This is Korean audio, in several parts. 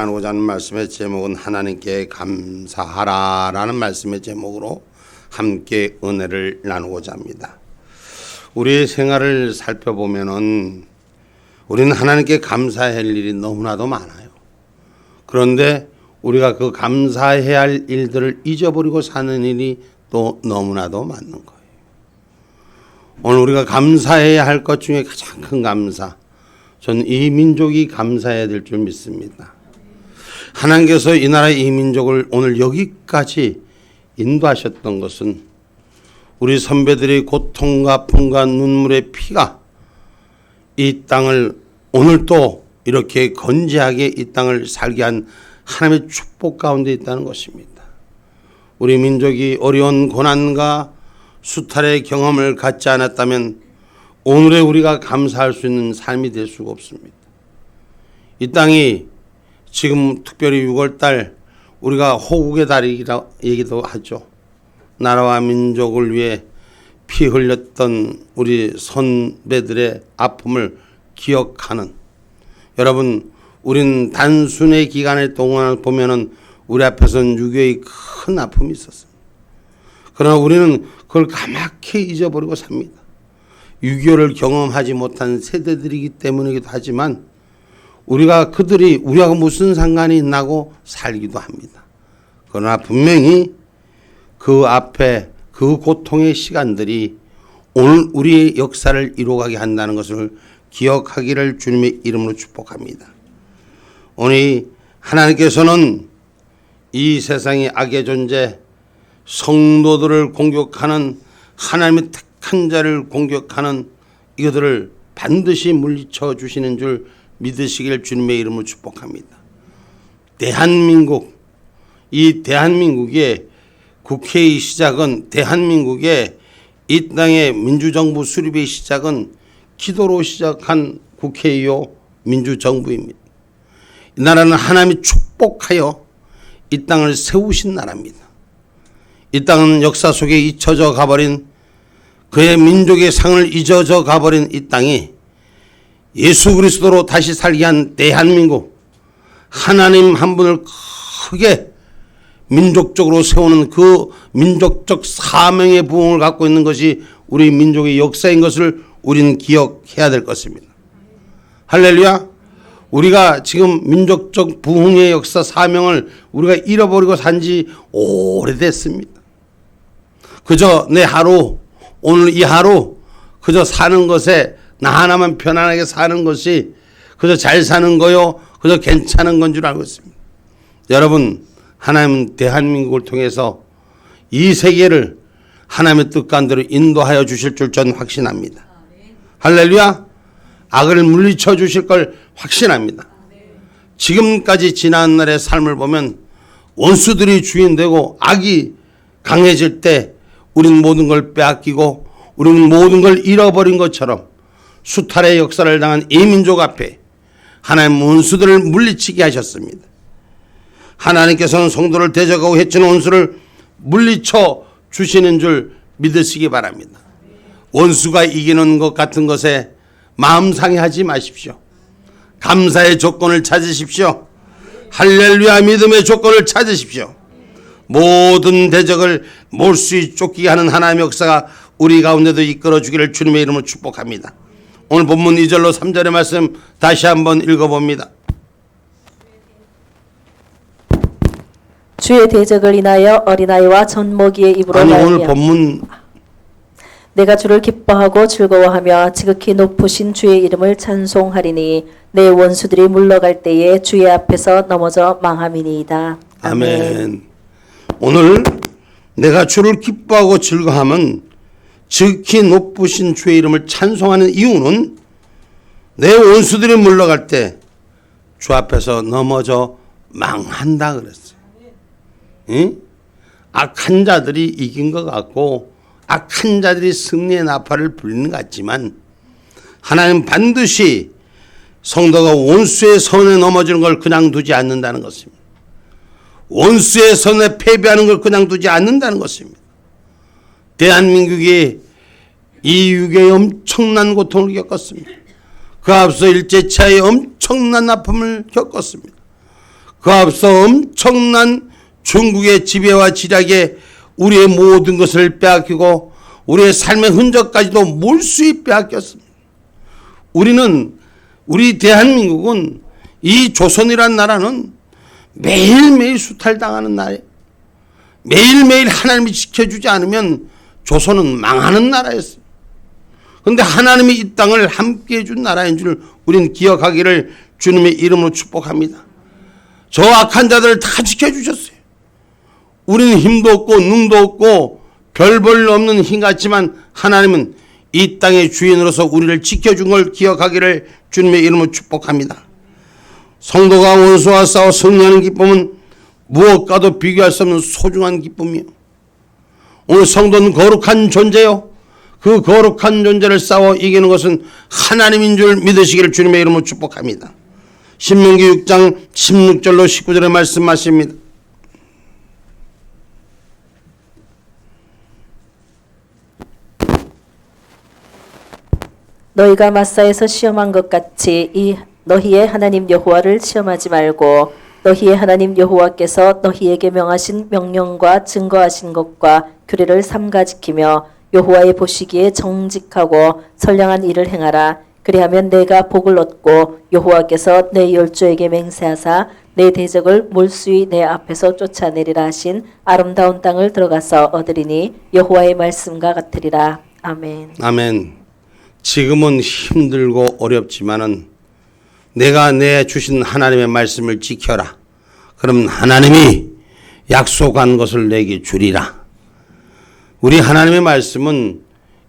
나누고자 하는 말씀의 제목은 하나님께 감사하라라는 말씀의 제목으로 함께 은혜를 나누고자 합니다. 우리의 생활을 살펴보면은 우리는 하나님께 감사해야 할 일이 너무나도 많아요. 그런데 우리가 그 감사해야 할 일들을 잊어버리고 사는 일이 또 너무나도 많은 거예요. 오늘 우리가 감사해야 할 것 중에 가장 큰 감사, 저는 이 민족이 감사해야 될 줄 믿습니다. 하나님께서 이 나라의 이 민족을 오늘 여기까지 인도하셨던 것은 우리 선배들의 고통과 아픔과 눈물의 피가 이 땅을 오늘 또 이렇게 건재하게 이 땅을 살게 한 하나님의 축복 가운데 있다는 것입니다. 우리 민족이 어려운 고난과 수탈의 경험을 갖지 않았다면 오늘의 우리가 감사할 수 있는 삶이 될 수가 없습니다. 이 땅이 지금 특별히 6월달 우리가 호국의 달이라 얘기도 하죠. 나라와 민족을 위해 피 흘렸던 우리 선배들의 아픔을 기억하는, 여러분 우린 단순의 기간의 동안 보면은 우리 앞에서는 6.25의 큰 아픔이 있었습니다. 그러나 우리는 그걸 까맣게 잊어버리고 삽니다. 6.25를 경험하지 못한 세대들이기 때문이기도 하지만 우리가 그들이 우리하고 무슨 상관이 있나고 살기도 합니다. 그러나 분명히 그 앞에 그 고통의 시간들이 오늘 우리의 역사를 이루어가게 한다는 것을 기억하기를 주님의 이름으로 축복합니다. 오늘 하나님께서는 이 세상의 악의 존재, 성도들을 공격하는, 하나님의 택한 자를 공격하는 이것들을 반드시 물리쳐 주시는 줄 믿으시길 주님의 이름으로 축복합니다. 대한민국, 이 대한민국의 국회의 시작은, 대한민국의 이 땅의 민주정부 수립의 시작은 기도로 시작한 국회요 민주정부입니다. 이 나라는 하나님이 축복하여 이 땅을 세우신 나라입니다. 이 땅은 역사 속에 잊혀져 가버린, 그의 민족의 상을 잊어져 가버린 이 땅이 예수 그리스도로 다시 살게 한 대한민국, 하나님 한 분을 크게 민족적으로 세우는 그 민족적 사명의 부흥을 갖고 있는 것이 우리 민족의 역사인 것을 우리는 기억해야 될 것입니다. 할렐루야. 우리가 지금 민족적 부흥의 역사 사명을 우리가 잃어버리고 산 지 오래됐습니다. 그저 내 하루, 오늘 이 하루 그저 사는 것에 나 하나만 편안하게 사는 것이 그저 잘 사는 거요, 그저 괜찮은 건 줄 알고 있습니다. 여러분, 하나님은 대한민국을 통해서 이 세계를 하나님의 뜻간대로 인도하여 주실 줄 저는 확신합니다. 할렐루야. 악을 물리쳐 주실 걸 확신합니다. 지금까지 지난 날의 삶을 보면 원수들이 주인되고 악이 강해질 때 우리는 모든 걸 빼앗기고 우리는 모든 걸 잃어버린 것처럼 수탈의 역사를 당한 이 민족 앞에 하나님 원수들을 물리치게 하셨습니다. 하나님께서는 성도를 대적하고 해치는 원수를 물리쳐 주시는 줄 믿으시기 바랍니다. 원수가 이기는 것 같은 것에 마음 상해하지 마십시오. 감사의 조건을 찾으십시오. 할렐루야, 믿음의 조건을 찾으십시오. 모든 대적을 몰수히 쫓기게 하는 하나님의 역사가 우리 가운데도 이끌어주기를 주님의 이름으로 축복합니다. 오늘 본문 2절로 3절의 말씀 다시 한번 읽어봅니다. 주의 대적을 인하여 어린아이와 젖먹이의 입으로 아니, 오늘 말미암아 본문 내가 주를 기뻐하고 즐거워하며 지극히 높으신 주의 이름을 찬송하리니 내 원수들이 물러갈 때에 주의 앞에서 넘어져 망함이니이다. 아멘. 오늘 내가 주를 기뻐하고 즐거워하면 지극히 높으신 주의 이름을 찬송하는 이유는 내 원수들이 물러갈 때 주 앞에서 넘어져 망한다 그랬어요. 응? 악한 자들이 이긴 것 같고 악한 자들이 승리의 나팔을 불리는 것 같지만 하나님 반드시 성도가 원수의 손에 넘어지는 걸 그냥 두지 않는다는 것입니다. 원수의 손에 패배하는 걸 그냥 두지 않는다는 것입니다. 대한민국이 이 유교에 엄청난 고통을 겪었습니다. 그 앞서 일제차에 엄청난 아픔을 겪었습니다. 그 앞서 엄청난 중국의 지배와 지략에 우리의 모든 것을 빼앗기고 우리의 삶의 흔적까지도 몰수히 빼앗겼습니다. 우리 대한민국은 이 조선이란 나라는 매일매일 수탈당하는 나라예요. 매일매일 하나님이 지켜주지 않으면 조선은 망하는 나라였어요. 그런데 하나님이 이 땅을 함께 해준 나라인 줄 우리는 기억하기를 주님의 이름으로 축복합니다. 저 악한 자들을 다 지켜주셨어요. 우리는 힘도 없고 능도 없고 별 볼 없는 힘 같지만 하나님은 이 땅의 주인으로서 우리를 지켜준 걸 기억하기를 주님의 이름으로 축복합니다. 성도가 원수와 싸워 승리하는 기쁨은 무엇과도 비교할 수 없는 소중한 기쁨이요. 오늘 성도는 거룩한 존재요. 그 거룩한 존재를 싸워 이기는 것은 하나님인 줄 믿으시기를 주님의 이름으로 축복합니다. 신명기 6장 16절로 19절의 말씀하십니다. 너희가 마사에서 시험한 것 같이 너희의 하나님 여호와를 시험하지 말고 너희의 하나님 여호와께서 너희에게 명하신 명령과 증거하신 것과 규례를 삼가 지키며 여호와의 보시기에 정직하고 선량한 일을 행하라. 그리하면 내가 복을 얻고 여호와께서 내 열조에게 맹세하사 내 대적을 몰수히 내 앞에서 쫓아내리라 하신 아름다운 땅을 들어가서 얻으리니 여호와의 말씀과 같으리라. 아멘. 아멘. 지금은 힘들고 어렵지만은 내가 내 주신 하나님의 말씀을 지켜라. 그럼 하나님이 약속한 것을 내게 주리라. 우리 하나님의 말씀은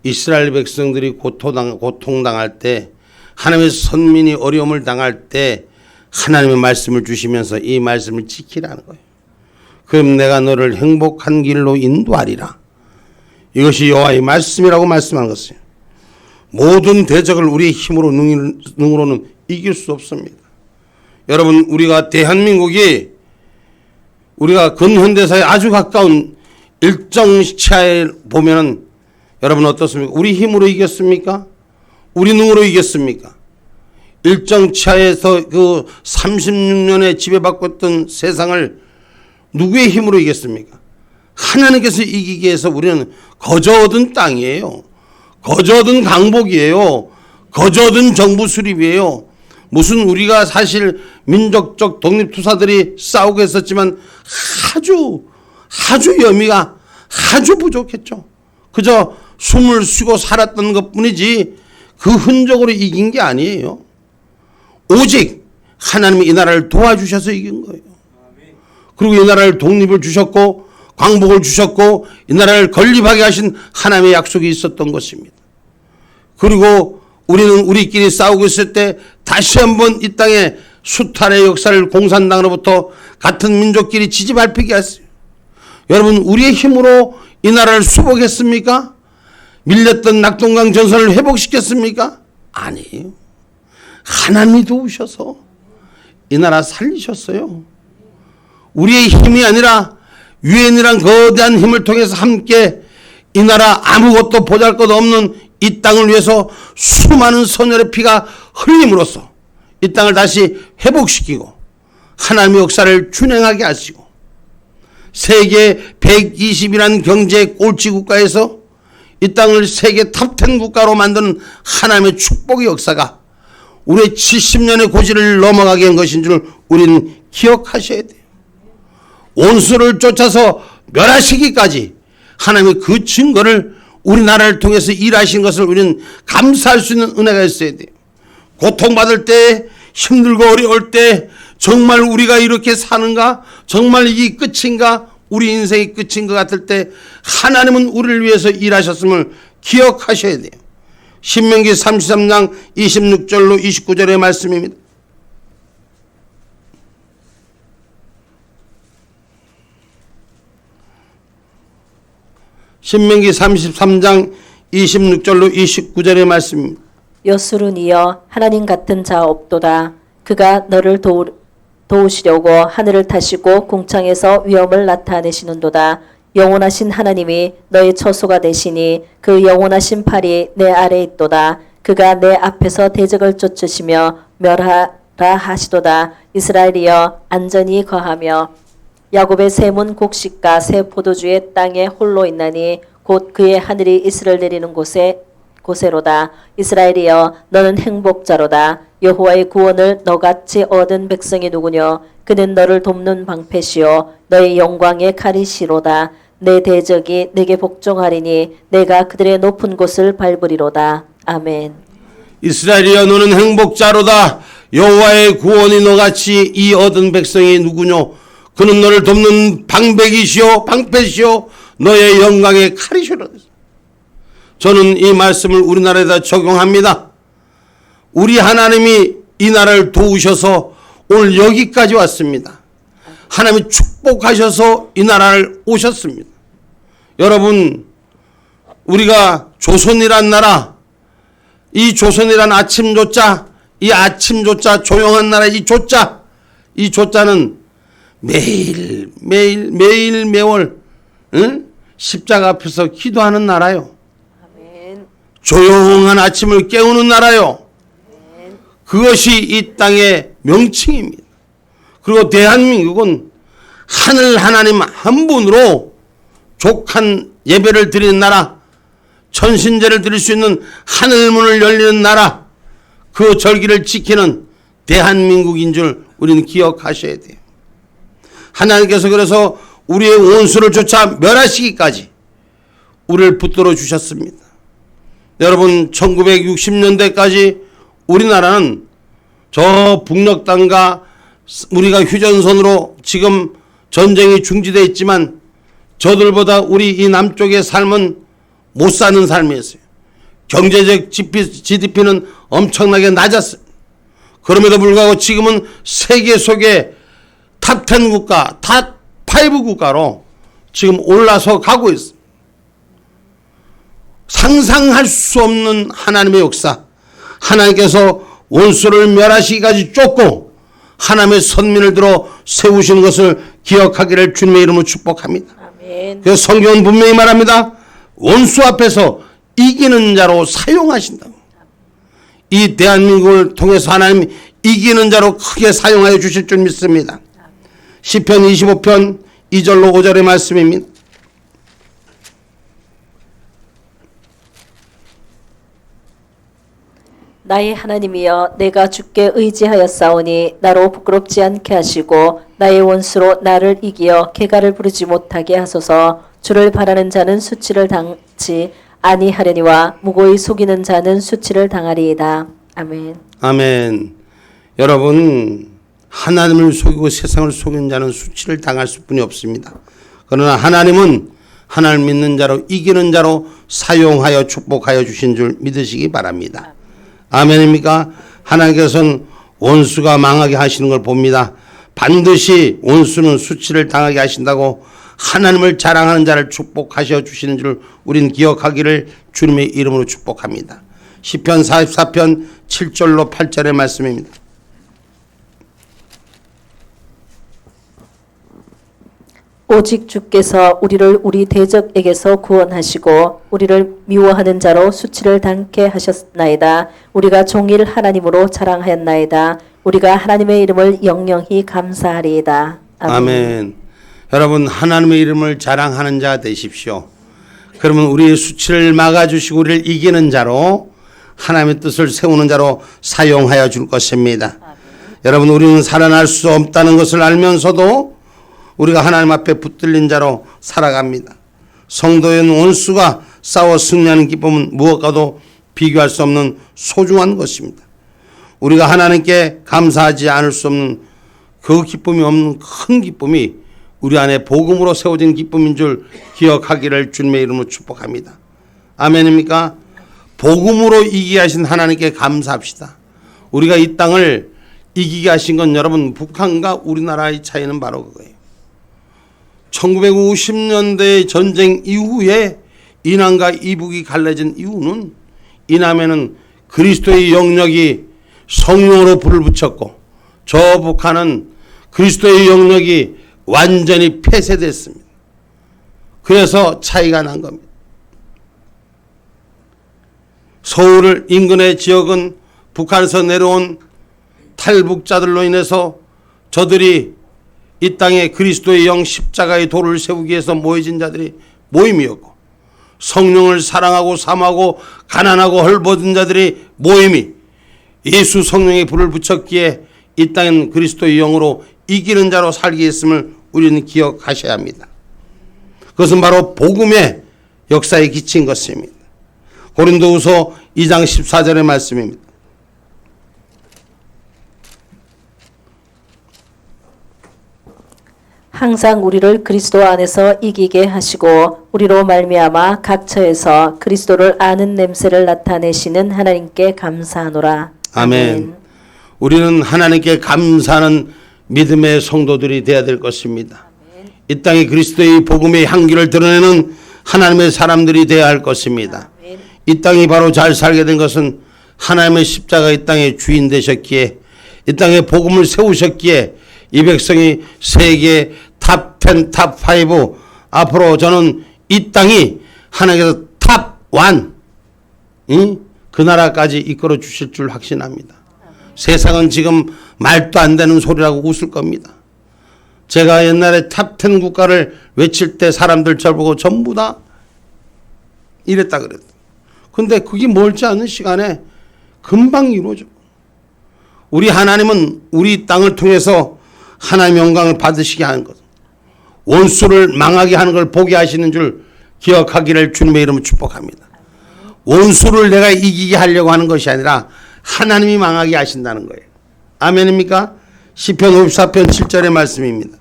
이스라엘 백성들이 고통당할 때, 하나님의 선민이 어려움을 당할 때 하나님의 말씀을 주시면서 이 말씀을 지키라는 거예요. 그럼 내가 너를 행복한 길로 인도하리라. 이것이 여호와의 말씀이라고 말씀한 것이에요. 모든 대적을 우리의 힘으로 능으로는 이길 수 없습니다. 여러분, 우리가 대한민국이 우리가 근현대사에 아주 가까운 일정 시차에 보면은 여러분 어떻습니까? 우리 힘으로 이겼습니까? 우리 능으로 이겼습니까? 일정 차에서 그 36년에 지배받고 있던 세상을 누구의 힘으로 이겼습니까? 하나님께서 이기기 위해서 우리는 거저 얻은 땅이에요. 거저 얻은 강복이에요. 거저 얻은 정부 수립이에요. 무슨 우리가 사실 민족적 독립투사들이 싸우고 했었지만 아주 여미가 아주 부족했죠. 그저 숨을 쉬고 살았던 것뿐이지 그 흔적으로 이긴 게 아니에요. 오직 하나님이 이 나라를 도와주셔서 이긴 거예요. 그리고 이 나라를 독립을 주셨고 광복을 주셨고 이 나라를 건립하게 하신 하나님의 약속이 있었던 것입니다. 그리고 우리는 우리끼리 싸우고 있을 때 다시 한번 이 땅에 수탈의 역사를 공산당으로부터 같은 민족끼리 지지밟히게 했어요. 여러분, 우리의 힘으로 이 나라를 수복했습니까? 밀렸던 낙동강 전선을 회복시켰습니까? 아니에요. 하나님이 도우셔서 이 나라 살리셨어요. 우리의 힘이 아니라 유엔이란 거대한 힘을 통해서 함께 이 나라 아무것도 보잘것없는 이 땅을 위해서 수많은 선열의 피가 흘림으로써 이 땅을 다시 회복시키고 하나님의 역사를 준행하게 하시고 세계 120이라는 경제 꼴찌 국가에서 이 땅을 세계 탑10 국가로 만드는 하나님의 축복의 역사가 우리의 70년의 고지를 넘어가게 한 것인 줄 우리는 기억하셔야 돼요. 원수를 쫓아서 멸하시기까지 하나님의 그 증거를 우리나라를 통해서 일하신 것을 우리는 감사할 수 있는 은혜가 있어야 돼요. 고통받을 때, 힘들고 어려울 때 정말 우리가 이렇게 사는가? 정말 이게 끝인가? 우리 인생이 끝인 것 같을 때 하나님은 우리를 위해서 일하셨음을 기억하셔야 돼요. 신명기 33장 26절로 29절의 말씀입니다. 신명기 33장 26절로 29절의 말씀입니다. 여수룬이여 하나님 같은 자 없도다. 그가 너를 도우시려고 하늘을 타시고 궁창에서 위엄을 나타내시는도다. 영원하신 하나님이 너의 처소가 되시니 그 영원하신 팔이 내 아래에 있도다. 그가 내 앞에서 대적을 쫓으시며 하시도다. 이스라엘이여 안전히 거하며 야곱의 세문 곡식과 새 포도주의 땅에 홀로 있나니 곧 그의 하늘이 이슬을 내리는 곳에로다. 이스라엘이여 너는 행복자로다. 여호와의 구원을 너같이 얻은 백성이 누구뇨? 그는 너를 돕는 방패시요 너의 영광의 칼이시로다. 내 대적이 내게 복종하리니 내가 그들의 높은 곳을 밟으리로다. 아멘. 이스라엘이여 너는 행복자로다. 여호와의 구원이 너같이 이 얻은 백성이 누구뇨? 그는 너를 돕는 방백이시오 방패시오 너의 영광의 칼이시로다. 저는 이 말씀을 우리나라에다 적용합니다. 우리 하나님이 이 나라를 도우셔서 오늘 여기까지 왔습니다. 하나님이 축복하셔서 이 나라를 오셨습니다. 여러분, 우리가 조선이란 나라, 이 조선이란 아침조자, 이 아침조자, 조용한 나라 이 조자는 매월 십자가 앞에서 기도하는 나라요. 아멘. 조용한 아침을 깨우는 나라요. 그것이 이 땅의 명칭입니다. 그리고 대한민국은 하늘 하나님 한 분으로 족한 예배를 드리는 나라, 천신제를 드릴 수 있는 하늘문을 열리는 나라, 그 절기를 지키는 대한민국인 줄 우리는 기억하셔야 돼요. 하나님께서 그래서 우리의 원수를 쫓아 멸하시기까지 우리를 붙들어 주셨습니다. 여러분, 1960년대까지 우리나라는 저 북녘 땅과 우리가 휴전선으로 지금 전쟁이 중지되어 있지만 저들보다 우리 이 남쪽의 삶은 못 사는 삶이었어요. 경제적 GDP는 엄청나게 낮았어요. 그럼에도 불구하고 지금은 세계 속에 탑10 국가, 탑5 국가로 지금 올라서 가고 있어요. 상상할 수 없는 하나님의 역사, 하나님께서 원수를 멸하시기까지 쫓고 하나님의 선민을 들어 세우시는 것을 기억하기를 주님의 이름으로 축복합니다. 아멘. 그래서 성경은 분명히 말합니다. 원수 앞에서 이기는 자로 사용하신다고. 이 대한민국을 통해서 하나님 이기는 자로 크게 사용하여 주실 줄 믿습니다. 시편 25편 2절로 5절의 말씀입니다. 나의 하나님이여 내가 주께 의지하였사오니 나로 부끄럽지 않게 하시고 나의 원수로 나를 이기어 개가를 부르지 못하게 하소서. 주를 바라는 자는 수치를 당치 아니하려니와 무고히 속이는 자는 수치를 당하리이다. 아멘. 아멘. 여러분, 하나님을 속이고 세상을 속이는 자는 수치를 당할 수뿐이 없습니다. 그러나 하나님은 하나님을 믿는 자로 이기는 자로 사용하여 축복하여 주신 줄 믿으시기 바랍니다. 아멘입니까? 하나님께서는 원수가 망하게 하시는 걸 봅니다. 반드시 원수는 수치를 당하게 하신다고 하나님을 자랑하는 자를 축복하셔 주시는 줄 우리는 기억하기를 주님의 이름으로 축복합니다. 시편 44편 7절로 8절의 말씀입니다. 오직 주께서 우리를 우리 대적에게서 구원하시고 우리를 미워하는 자로 수치를 당케 하셨나이다. 우리가 종일 하나님으로 자랑하였나이다. 우리가 하나님의 이름을 영영히 감사하리이다. 아멘. 아멘. 여러분, 하나님의 이름을 자랑하는 자 되십시오. 그러면 우리의 수치를 막아주시고 우리를 이기는 자로 하나님의 뜻을 세우는 자로 사용하여 줄 것입니다. 여러분, 우리는 살아날 수 없다는 것을 알면서도 우리가 하나님 앞에 붙들린 자로 살아갑니다. 성도의 원수가 싸워 승리하는 기쁨은 무엇과도 비교할 수 없는 소중한 것입니다. 우리가 하나님께 감사하지 않을 수 없는 그 기쁨이 없는 큰 기쁨이 우리 안에 복음으로 세워진 기쁨인 줄 기억하기를 주님의 이름으로 축복합니다. 아멘입니까? 복음으로 이기게 하신 하나님께 감사합시다. 우리가 이 땅을 이기게 하신 건 여러분, 북한과 우리나라의 차이는 바로 그거예요. 1950년대 전쟁 이후에 이남과 이북이 갈라진 이유는 이남에는 그리스도의 영역이 성령으로 불을 붙였고 저 북한은 그리스도의 영역이 완전히 폐쇄됐습니다. 그래서 차이가 난 겁니다. 서울 인근의 지역은 북한에서 내려온 탈북자들로 인해서 저들이 이 땅에 그리스도의 영 십자가의 도를 세우기 위해서 모여진 자들이 모임이었고, 성령을 사랑하고 사모하고 가난하고 헐벗은 자들이 모임이 예수 성령의 불을 붙였기에 이 땅은 그리스도의 영으로 이기는 자로 살게 했음을 우리는 기억하셔야 합니다. 그것은 바로 복음의 역사에 기친 것입니다. 고린도후서 2장 14절의 말씀입니다. 항상 우리를 그리스도 안에서 이기게 하시고 우리로 말미암아 각 처에서 그리스도를 아는 냄새를 나타내시는 하나님께 감사하노라. 아멘. 우리는 하나님께 감사하는 믿음의 성도들이 되어야 될 것입니다. 이 땅에 그리스도의 복음의 향기를 드러내는 하나님의 사람들이 되어야 할 것입니다. 이 땅이 바로 잘 살게 된 것은 하나님의 십자가 이 땅의 주인 되셨기에, 이 땅에 복음을 세우셨기에 이 백성이 세계 탑10, 탑5, 앞으로 저는 이 땅이 하나님께서 탑1, 그 나라까지 이끌어 주실 줄 확신합니다. 세상은 지금 말도 안 되는 소리라고 웃을 겁니다. 제가 옛날에 탑10 국가를 외칠 때 사람들 절 보고 전부 다 이랬다 그랬다. 근데 그게 멀지 않은 시간에 금방 이루어져. 우리 하나님은 우리 땅을 통해서 하나님의 영광을 받으시게 하는 것, 원수를 망하게 하는 걸 보게 하시는 줄 기억하기를 주님의 이름으로 축복합니다. 원수를 내가 이기게 하려고 하는 것이 아니라 하나님이 망하게 하신다는 거예요. 아멘입니까? 시편 54편 7절의 말씀입니다.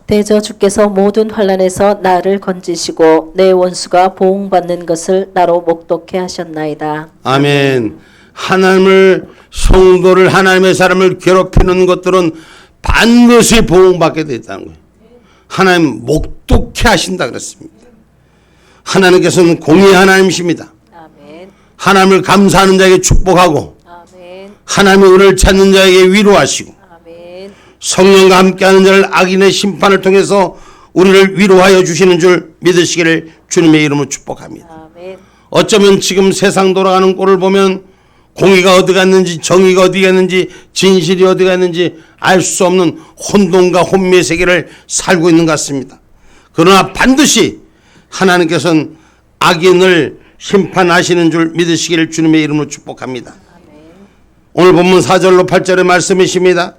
대저 주께서 모든 환난에서 나를 건지시고 내 원수가 보응받는 것을 나로 목독케 하셨나이다. 아멘. 하나님을, 성도를, 하나님의 사람을 괴롭히는 것들은 반드시 보응받게 되어 있다는 거예요. 하나님 목독케 하신다 그랬습니다. 하나님께서는 공의의 하나님이십니다. 아멘. 하나님을 감사하는 자에게 축복하고, 아멘. 하나님의 은혜를 찾는 자에게 위로하시고, 아멘. 성령과 함께하는 자를 악인의 심판을 통해서 우리를 위로하여 주시는 줄 믿으시기를 주님의 이름으로 축복합니다. 아멘. 어쩌면 지금 세상 돌아가는 꼴을 보면 공의가 어디 갔는지, 정의가 어디 갔는지, 진실이 어디 갔는지 알 수 없는 혼돈과 혼미의 세계를 살고 있는 것 같습니다. 그러나 반드시 하나님께서는 악인을 심판하시는 줄 믿으시기를 주님의 이름으로 축복합니다. 오늘 본문 4절로 8절의 말씀이십니다.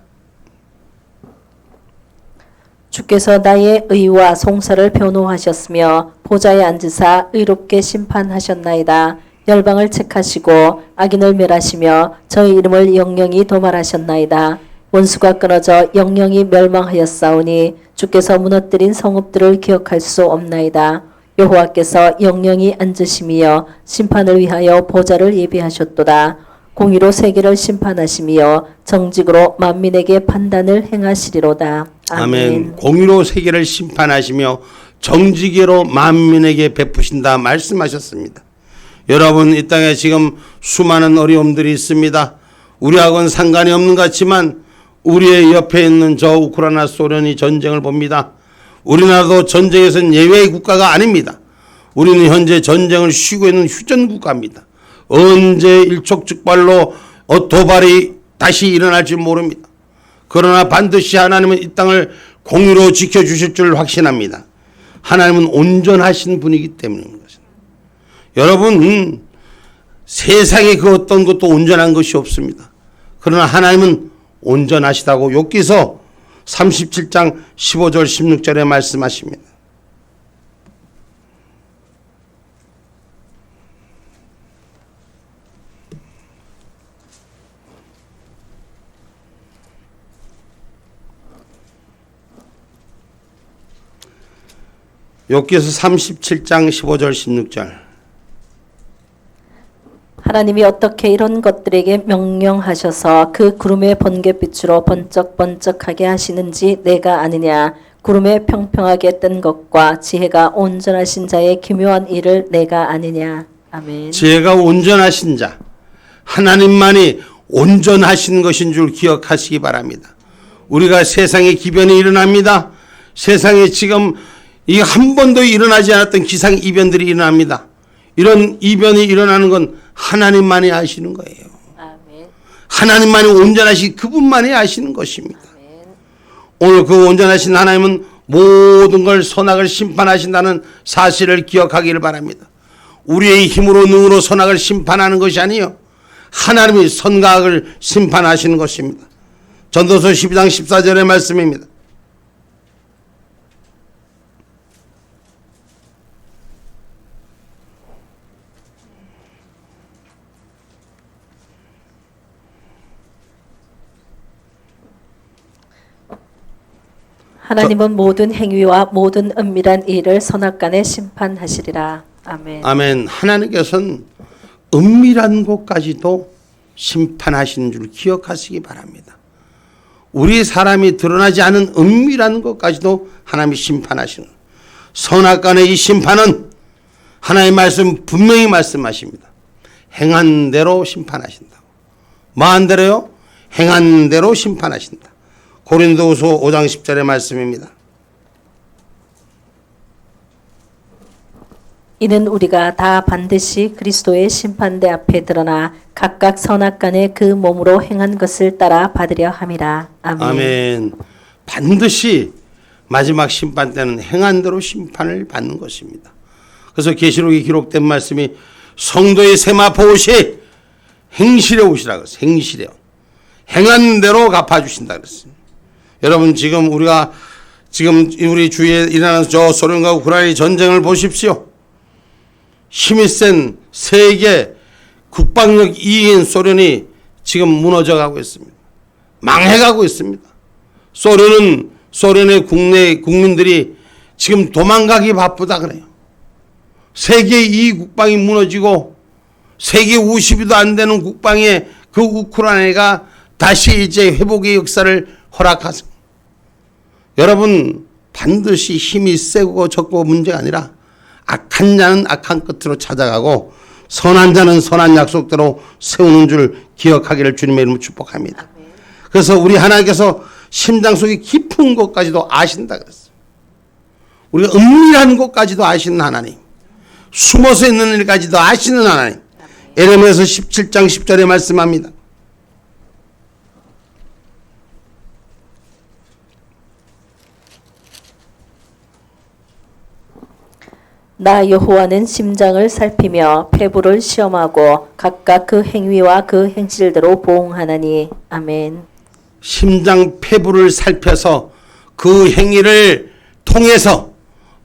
주께서 나의 의와 송사를 변호하셨으며 보좌에 앉으사 의롭게 심판하셨나이다. 열방을 책하시고 악인을 멸하시며 저의 이름을 영영이 도말하셨나이다. 원수가 끊어져 영영이 멸망하였사오니 주께서 무너뜨린 성읍들을 기억할 수 없나이다. 여호와께서 영영이 앉으심이여 심판을 위하여 보좌를 예비하셨도다. 공의로 세계를 심판하시며 정직으로 만민에게 판단을 행하시리로다. 아멘. 공의로 세계를 심판하시며 정직으로 만민에게 베푸신다 말씀하셨습니다. 여러분, 이 땅에 지금 수많은 어려움들이 있습니다. 우리하고는 상관이 없는 것 같지만 우리의 옆에 있는 저 우크라이나 소련이 전쟁을 봅니다. 우리나라도 전쟁에서는 예외의 국가가 아닙니다. 우리는 현재 전쟁을 쉬고 있는 휴전 국가입니다. 언제 일촉즉발로 도발이 다시 일어날지 모릅니다. 그러나 반드시 하나님은 이 땅을 공의로 지켜주실 줄 확신합니다. 하나님은 온전하신 분이기 때문입니다. 여러분, 세상에 그 어떤 것도 온전한 것이 없습니다. 그러나 하나님은 온전하시다고 욥기서 37장 15절 16절에 말씀하십니다. 욥기서 37장 15절 16절. 하나님이 어떻게 이런 것들에게 명령하셔서 그 구름의 번갯빛으로 번쩍번쩍하게 하시는지 내가 아느냐. 구름에 평평하게 뜬 것과 지혜가 온전하신 자의 기묘한 일을 내가 아느냐. 아멘. 지혜가 온전하신 자, 하나님만이 온전하신 것인 줄 기억하시기 바랍니다. 우리가 세상에 기변이 일어납니다. 세상에 지금 이게 한 번도 일어나지 않았던 기상 이변들이 일어납니다. 이런 이변이 일어나는 건 하나님만이 아시는 거예요. 아멘. 하나님만이 온전하신 그분만이 아시는 것입니다. 아멘. 오늘 그 온전하신 하나님은 모든 걸 선악을 심판하신다는 사실을 기억하기를 바랍니다. 우리의 힘으로 능으로 선악을 심판하는 것이 아니요 하나님이 선과 악을 심판하시는 것입니다. 전도서 12장 14절의 말씀입니다. 하나님은 모든 행위와 모든 은밀한 일을 선악간에 심판하시리라. 아멘. 아멘. 하나님께서는 은밀한 곳까지도 심판하시는 줄 기억하시기 바랍니다. 우리 사람이 드러나지 않은 은밀한 것까지도 하나님이 심판하시는 선악간의 이 심판은 하나님의 말씀 분명히 말씀하십니다. 행한 대로 심판하신다고. 뭐한 대로요? 행한 대로 심판하신다. 고린도후서 5장 10절의 말씀입니다. 이는 우리가 다 반드시 그리스도의 심판대 앞에 드러나 각각 선악간에 그 몸으로 행한 것을 따라 받으려 함이라. 아멘. 아멘. 반드시 마지막 심판 때는 행한 대로 심판을 받는 것입니다. 그래서 계시록에 기록된 말씀이 성도의 세마포 옷이 행실의 옷이라고 했어요. 행실의 옷. 행한 대로 갚아주신다 그랬어요. 여러분 지금 우리가 우리 주위에 일어나는 저 소련과 우크라이나 전쟁을 보십시오. 힘이 센 세계 국방력 2위인 소련이 지금 무너져가고 있습니다. 망해가고 있습니다. 소련의 국내 국민들이 지금 도망가기 바쁘다 그래요. 세계 2위 국방이 무너지고 세계 50위도 안 되는 국방에 그 우크라이나가 다시 이제 회복의 역사를 허락하습니다. 여러분 반드시 힘이 세고 적고 문제가 아니라 악한 자는 악한 끝으로 찾아가고 선한 자는 선한 약속대로 세우는 줄 기억하기를 주님의 이름으로 축복합니다. 그래서 우리 하나님께서 심장 속의 깊은 곳까지도 아신다 그랬어요. 우리가 은밀한 곳까지도 아시는 하나님, 숨어서 있는 일까지도 아시는 하나님. 에레미야서 17장 10절에 말씀합니다. 나 여호와는 심장을 살피며 폐부를 시험하고 각각 그 행위와 그 행실대로 보응하나니. 아멘. 심장 폐부를 살펴서 그 행위를 통해서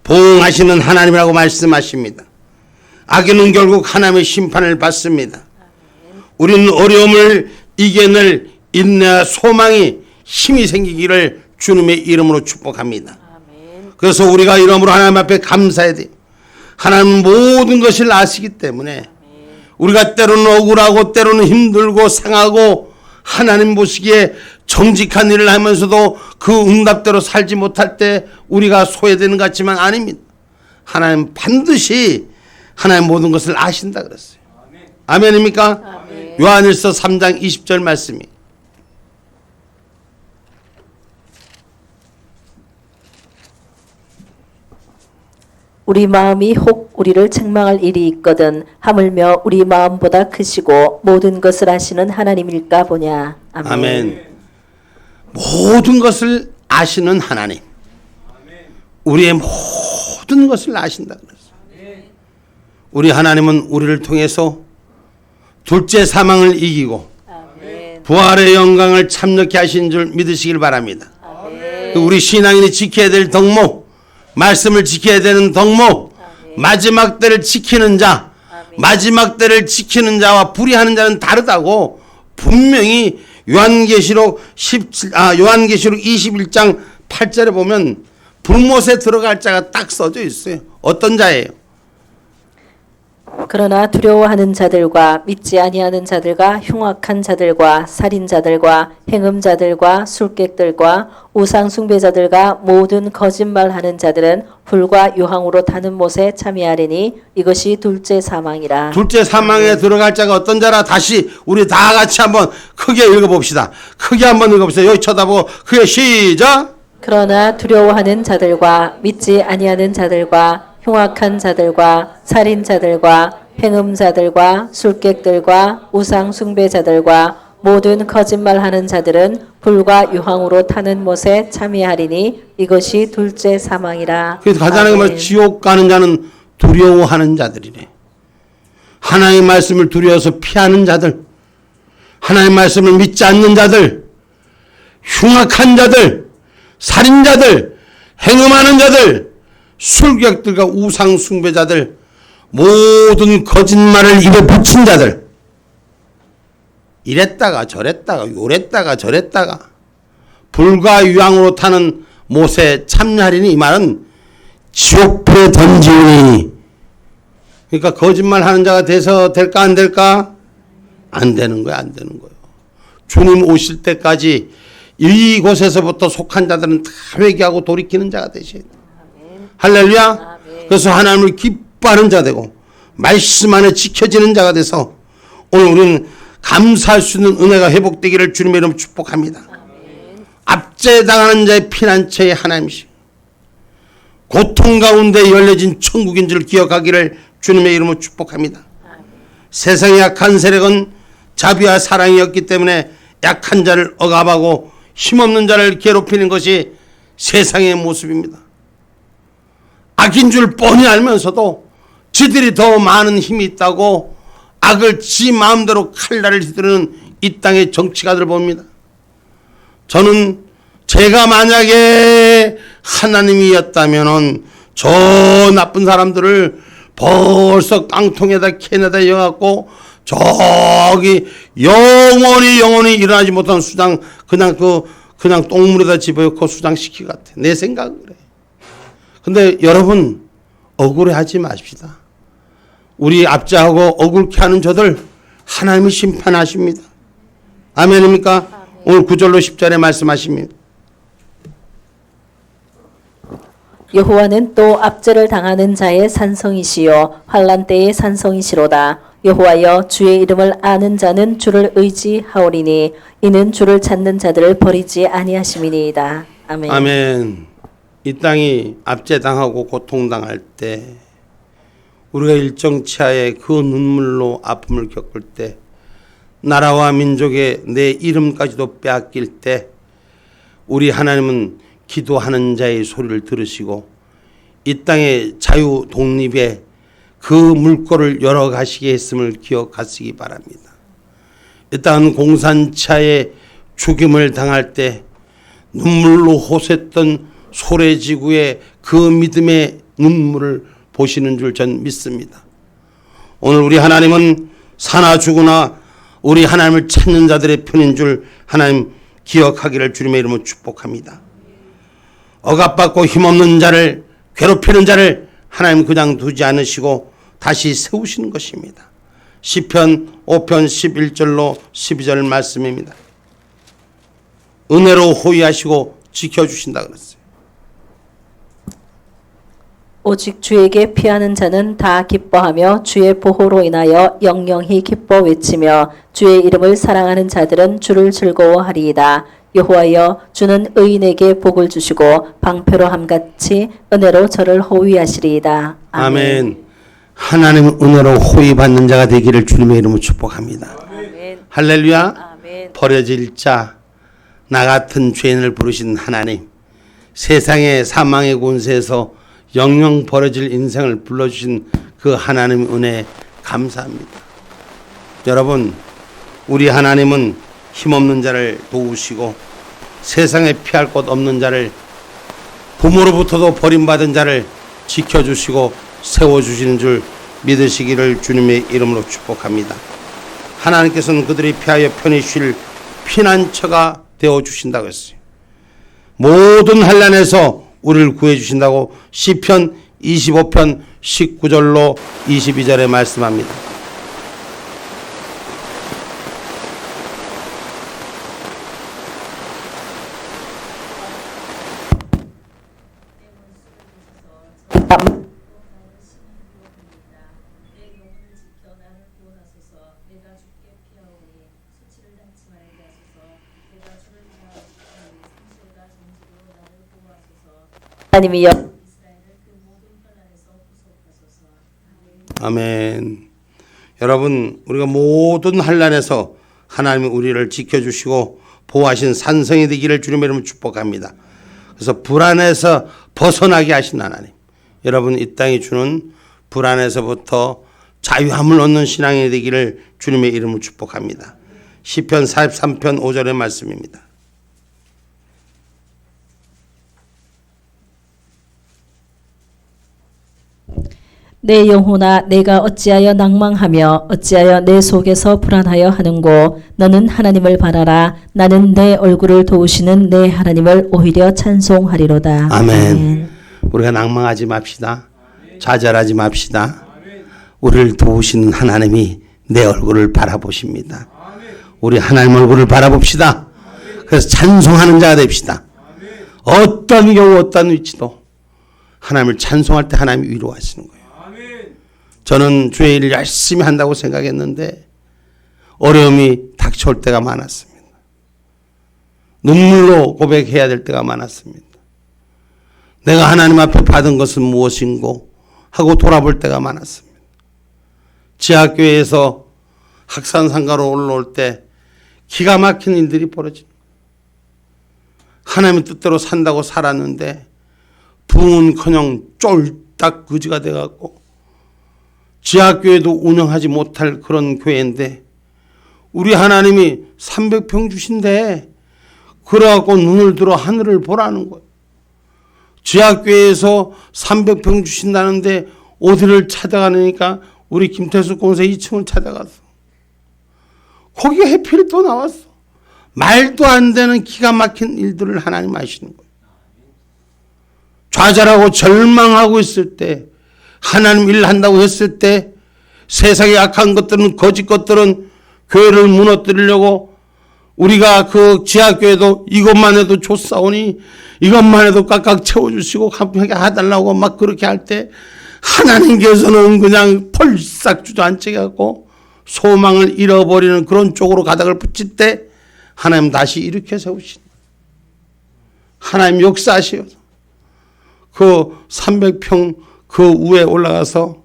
보응하시는 하나님이라고 말씀하십니다. 악인은 결국 하나님의 심판을 받습니다. 우리는 어려움을 이겨낼 인내와 소망이 힘이 생기기를 주님의 이름으로 축복합니다. 그래서 우리가 이름으로 하나님 앞에 감사해야 돼요. 하나님은 모든 것을 아시기 때문에 우리가 때로는 억울하고 때로는 힘들고 상하고 하나님 보시기에 정직한 일을 하면서도 그 응답대로 살지 못할 때 우리가 소외되는 것 같지만 아닙니다. 하나님 반드시 하나님 모든 것을 아신다 그랬어요. 아멘입니까? 아멘. 요한일서 3장 20절 말씀이 우리 마음이 혹 우리를 책망할 일이 있거든 하물며 우리 마음보다 크시고 모든 것을 아시는 하나님일까 보냐. 아멘. 아멘. 모든 것을 아시는 하나님. 우리의 모든 것을 아신다 그랬어요. 우리 하나님은 우리를 통해서 둘째 사망을 이기고 부활의 영광을 참여케 하신 줄 믿으시길 바랍니다. 우리 신앙인이 지켜야 될 덕목, 말씀을 지켜야 되는 덕목, 마지막 때를 지키는 자, 마지막 때를 지키는 자와 불의하는 자는 다르다고 분명히 요한계시록 21장 8절에 보면 불못에 들어갈 자가 딱 써져 있어요. 어떤 자예요? 그러나 두려워하는 자들과 믿지 아니하는 자들과 흉악한 자들과 살인자들과 행음자들과 술객들과 우상 숭배자들과 모든 거짓말하는 자들은 불과 유황으로 타는 못에 참여하리니 이것이 둘째 사망이라. 둘째 사망에 들어갈 자가 어떤 자라. 다시 우리 다 같이 한번 크게 읽어봅시다. 크게 한번 읽어봅시다. 여기 쳐다보고 크게 시작. 그러나 두려워하는 자들과 믿지 아니하는 자들과 흉악한 자들과 살인자들과 행음자들과 술객들과 우상 숭배자들과 모든 거짓말하는 자들은 불과 유황으로 타는 못에 참여하리니 이것이 둘째 사망이라. 그래서 가자는 그 말, 아멘. 지옥 가는 자는 두려워하는 자들이래. 하나님의 말씀을 두려워서 피하는 자들, 하나님의 말씀을 믿지 않는 자들, 흉악한 자들, 살인자들, 행음하는 자들, 술객들과 우상 숭배자들, 모든 거짓말을 입에 붙인 자들, 이랬다가 저랬다가 요랬다가 저랬다가 불과 유황으로 타는 못에 참여하리니, 이 말은 지옥불에 던지니. 그러니까 거짓말하는 자가 돼서 될까 안 될까? 안 되는 거야, 안 되는 거예요. 주님 오실 때까지 이곳에서부터 속한 자들은 다 회개하고 돌이키는 자가 되셔야 돼요. 할렐루야. 그래서 하나님을 기뻐하는 자 되고 말씀 안에 지켜지는 자가 돼서 오늘 우리는 감사할 수 있는 은혜가 회복되기를 주님의 이름으로 축복합니다. 압제당하는 자의 피난처의 하나님이시고 고통 가운데 열려진 천국인 줄 기억하기를 주님의 이름으로 축복합니다. 세상의 약한 세력은 자비와 사랑이었기 때문에 약한 자를 억압하고 힘없는 자를 괴롭히는 것이 세상의 모습입니다. 악인 줄 뻔히 알면서도 지들이 더 많은 힘이 있다고 악을 지 마음대로 칼날을 휘두르는 이 땅의 정치가들을 봅니다. 저는 제가 만약에 하나님이었다면 저 나쁜 사람들을 벌써 깡통에다 캔에다 여갖고 저기 영원히 일어나지 못한 수장 그냥 똥물에다 집어넣고 수장시키고 같아. 내 생각은 그래. 근데 여러분 억울해하지 마십시다. 우리 압제하고 억울케 하는 저들 하나님이 심판하십니다. 아멘입니까? 아멘. 오늘 9절로 10절에 말씀하십니다. 여호와는 또 압제를 당하는 자의 산성이시요 환난 때의 산성이시로다. 여호와여 주의 이름을 아는 자는 주를 의지하오리니 이는 주를 찾는 자들을 버리지 아니하심이니이다. 아멘. 아멘. 이 땅이 압제당하고 고통당할 때 우리가 일정치하에 그 눈물로 아픔을 겪을 때 나라와 민족의 내 이름까지도 빼앗길 때 우리 하나님은 기도하는 자의 소리를 들으시고 이 땅의 자유 독립에 그 물꼬를 열어가시게 했음을 기억하시기 바랍니다. 이 땅은 공산차의 죽임을 당할 때 눈물로 호소했던 소래지구의 그 믿음의 눈물을 보시는 줄 전 믿습니다. 오늘 우리 하나님은 사나 죽으나 우리 하나님을 찾는 자들의 편인 줄 하나님 기억하기를 주님의 이름으로 축복합니다. 억압받고 힘없는 자를 괴롭히는 자를 하나님 그냥 두지 않으시고 다시 세우시는 것입니다. 시편 5편 11절로 12절 말씀입니다. 은혜로 호위하시고 지켜주신다 그랬어요. 오직 주에게 피하는 자는 다 기뻐하며 주의 보호로 인하여 영영히 기뻐 외치며 주의 이름을 사랑하는 자들은 주를 즐거워하리이다. 여호와여 주는 의인에게 복을 주시고 방패로 함같이 은혜로 저를 호위하시리이다. 아멘. 하나님은 은혜로 호위받는 자가 되기를 주님의 이름으로 축복합니다. 아멘. 할렐루야. 아멘. 버려질 자, 나 같은 죄인을 부르신 하나님, 세상의 사망의 권세에서 영영 버려질 인생을 불러주신 그 하나님 은혜에 감사합니다. 여러분, 우리 하나님은 힘없는 자를 도우시고 세상에 피할 곳 없는 자를, 부모로부터도 버림받은 자를 지켜주시고 세워주시는 줄 믿으시기를 주님의 이름으로 축복합니다. 하나님께서는 그들이 피하여 편히 쉴 피난처가 되어주신다고 했어요. 모든 환난에서 우리를 구해주신다고 시편 25편 19절로 22절에 말씀합니다. 하나님이여 아멘. 여러분, 우리가 모든 환난에서 하나님이 우리를 지켜주시고 보호하신 산성이 되기를 주님의 이름으로 축복합니다. 그래서 불안에서 벗어나게 하신 하나님, 여러분 이 땅이 주는 불안에서부터 자유함을 얻는 신앙이 되기를 주님의 이름으로 축복합니다. 시편 43편 5절의 말씀입니다. 내 영혼아 내가 어찌하여 낭망하며 어찌하여 내 속에서 불안하여 하는고 너는 하나님을 바라라. 나는 내 얼굴을 도우시는 내 하나님을 오히려 찬송하리로다. 아멘. 우리가 낭망하지 맙시다. 좌절하지 맙시다. 우리를 도우시는 하나님이 내 얼굴을 바라보십니다. 우리 하나님 얼굴을 바라봅시다. 그래서 찬송하는 자가 됩시다. 어떤 경우 어떤 위치도 하나님을 찬송할 때 하나님이 위로하시는 거예요. 저는 주의 일을 열심히 한다고 생각했는데 어려움이 닥쳐올 때가 많았습니다. 눈물로 고백해야 될 때가 많았습니다. 내가 하나님 앞에 받은 것은 무엇인고 하고 돌아볼 때가 많았습니다. 지하교회에서 학산상가로 올라올 때 기가 막힌 일들이 벌어집니다. 하나님의 뜻대로 산다고 살았는데 부흥은커녕 쫄딱 거지가 돼갖고 지하교회도 운영하지 못할 그런 교회인데 우리 하나님이 300평 주신대. 그래갖고 눈을 들어 하늘을 보라는 거예요. 지하교회에서 300평 주신다는데 어디를 찾아가니까 우리 김태수 공사 2층을 찾아갔어. 거기에 해필이 또 나왔어. 말도 안 되는 기가 막힌 일들을 하나님 하시는 거예요. 좌절하고 절망하고 있을 때 하나님 일 한다고 했을 때 세상의 악한 것들은 거짓 것들은 교회를 무너뜨리려고 우리가 그 지하교회도 이것만 해도 좋사오니 이것만 해도 꽉꽉 채워주시고 하게 해달라고 막 그렇게 할 때 하나님께서는 그냥 펄싹 주저앉게 갖고 소망을 잃어버리는 그런 쪽으로 가닥을 붙일 때 하나님 다시 일으켜 세우신 하나님 역사하시어서 그 300평 그 위에 올라가서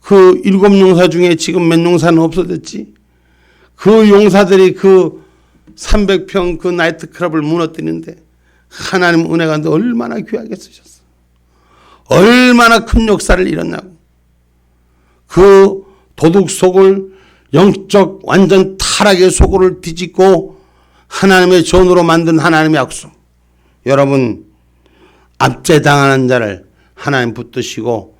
그 7용사 중에 지금 몇 용사는 없어졌지. 그 용사들이 그 300평 그 나이트클럽을 무너뜨리는데 하나님 은혜가 얼마나 귀하게 쓰셨어. 얼마나 큰 역사를 이뤘냐고. 그 도둑 속을 영적 완전 타락의 속을 뒤집고 하나님의 전으로 만든 하나님의 약속. 여러분 압제당하는 자를 하나님 붙드시고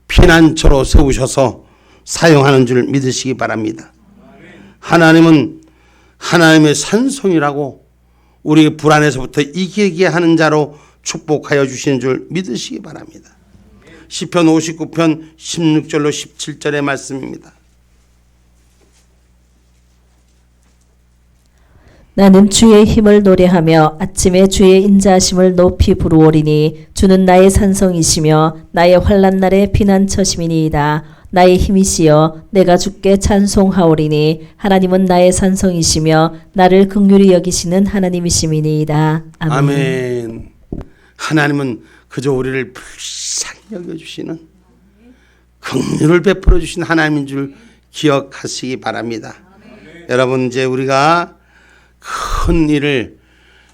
피난처로 세우셔서 사용하는 줄 믿으시기 바랍니다. 하나님은 하나님의 산성이라고 우리 불안에서부터 이기게 하는 자로 축복하여 주시는 줄 믿으시기 바랍니다. 시편 59편 16절로 17절의 말씀입니다. 나는 주의 힘을 노래하며 아침에 주의 인자하심을 높이 부르오리니 주는 나의 산성이시며 나의 환난 날의 피난처심이니이다. 나의 힘이시여 내가 주께 찬송하오리니 하나님은 나의 산성이시며 나를 긍휼히 여기시는 하나님이심이니이다. 아멘. 아멘. 하나님은 그저 우리를 불쌍히 여겨주시는 긍휼을 베풀어 주신 하나님인 줄 기억하시기 바랍니다. 여러분 이제 우리가 큰 일을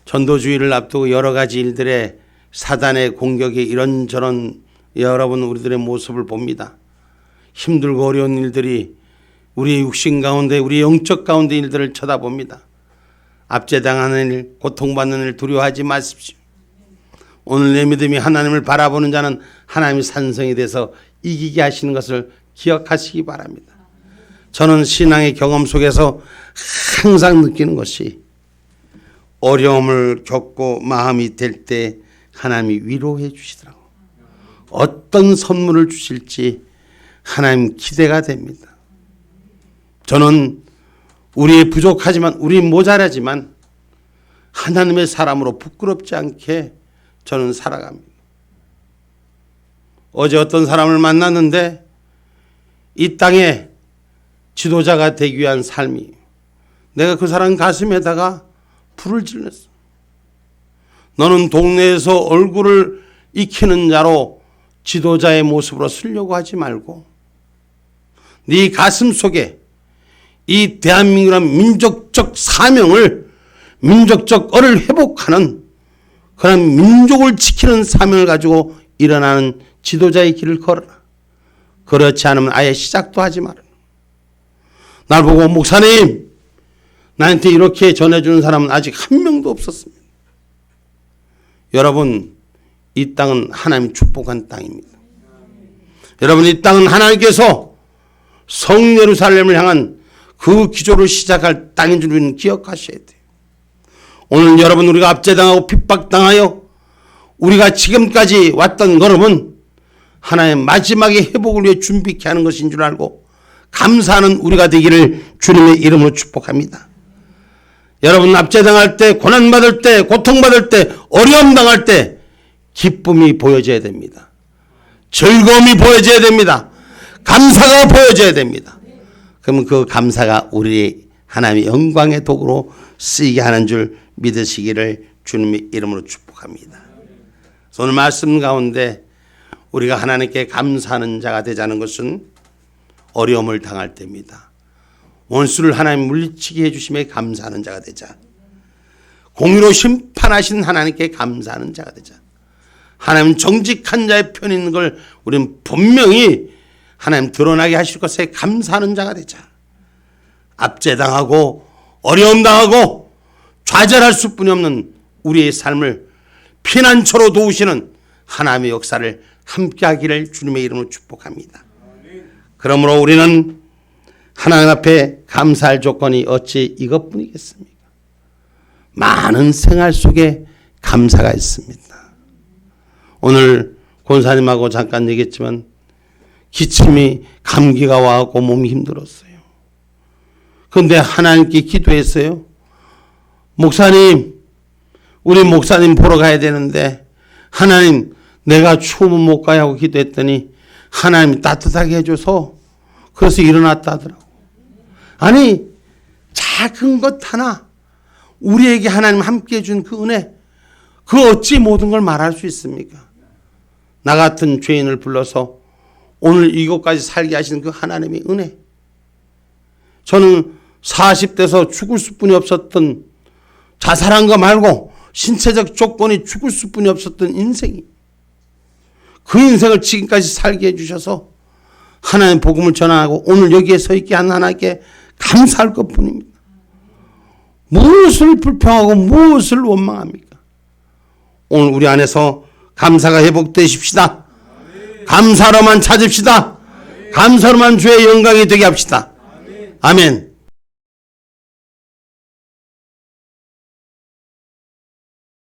전도주의를 앞두고 여러 가지 일들의 사단의 공격이 이런저런 여러분 우리들의 모습을 봅니다. 힘들고 어려운 일들이 우리의 육신 가운데 우리의 영적 가운데 일들을 쳐다봅니다. 압제당하는 일, 고통받는 일 두려워하지 마십시오. 오늘 내 믿음이 하나님을 바라보는 자는 하나님의 산성이 돼서 이기게 하시는 것을 기억하시기 바랍니다. 저는 신앙의 경험 속에서 항상 느끼는 것이 어려움을 겪고 마음이 될 때 하나님이 위로해 주시더라고요. 어떤 선물을 주실지 하나님 기대가 됩니다. 저는 우리 부족하지만 우리 모자라지만 하나님의 사람으로 부끄럽지 않게 저는 살아갑니다. 어제 어떤 사람을 만났는데 이 땅에 지도자가 되기 위한 삶이 내가 그 사람 가슴에다가 불을 질렀어. 너는 동네에서 얼굴을 익히는 자로 지도자의 모습으로 쓰려고 하지 말고 네 가슴 속에 이 대한민국이라는 민족적 사명을, 민족적 얼을 회복하는 그런 민족을 지키는 사명을 가지고 일어나는 지도자의 길을 걸어라. 그렇지 않으면 아예 시작도 하지 마라. 날 보고 목사님, 나한테 이렇게 전해주는 사람은 아직 한 명도 없었습니다. 여러분, 이 땅은 하나님 축복한 땅입니다. 여러분, 이 땅은 하나님께서 성예루살렘을 향한 그 기조를 시작할 땅인 줄 우리는 기억하셔야 돼요. 오늘 여러분, 우리가 압제당하고 핍박당하여 우리가 지금까지 왔던 걸음은 하나의 마지막의 회복을 위해 준비케 하는 것인 줄 알고 감사하는 우리가 되기를 주님의 이름으로 축복합니다. 여러분, 압제당할 때, 고난받을 때, 고통받을 때, 어려움 당할 때 기쁨이 보여져야 됩니다. 즐거움이 보여져야 됩니다. 감사가 보여져야 됩니다. 그러면 그 감사가 우리 하나님의 영광의 도구로 쓰이게 하는 줄 믿으시기를 주님의 이름으로 축복합니다. 오늘 말씀 가운데 우리가 하나님께 감사하는 자가 되자는 것은 어려움을 당할 때입니다. 원수를 하나님 물리치게 해주심에 감사하는 자가 되자. 공의로 심판하신 하나님께 감사하는 자가 되자. 하나님 정직한 자의 편에 있는 걸 우리는 분명히 하나님 드러나게 하실 것에 감사하는 자가 되자. 압제당하고 어려움 당하고 좌절할 수뿐이 없는 우리의 삶을 피난처로 도우시는 하나님의 역사를 함께하기를 주님의 이름으로 축복합니다. 그러므로 우리는 하나님 앞에 감사할 조건이 어찌 이것뿐이겠습니까? 많은 생활 속에 감사가 있습니다. 오늘 권사님하고 잠깐 얘기했지만 기침이 감기가 와갖고 몸이 힘들었어요. 그런데 하나님께 기도했어요. 목사님, 우리 목사님 보러 가야 되는데 하나님, 내가 추우면 못 가야 하고 기도했더니 하나님이 따뜻하게 해줘서 그래서 일어났다 하더라고. 아니, 작은 것 하나 우리에게 하나님 함께 해준 그 은혜, 그 어찌 모든 걸 말할 수 있습니까? 나 같은 죄인을 불러서 오늘 이곳까지 살게 하신 그 하나님의 은혜. 저는 40대에서 죽을 수뿐이 없었던, 자살한 거 말고 신체적 조건이 죽을 수뿐이 없었던 인생이, 그 인생을 지금까지 살게 해주셔서 하나님의 복음을 전하고 오늘 여기에 서 있게 한 하나님께 감사할 것뿐입니다. 무엇을 불평하고 무엇을 원망합니까? 오늘 우리 안에서 감사가 회복되십시다. 감사로만 찾읍시다. 감사로만 주의 영광이 되게 합시다. 아멘.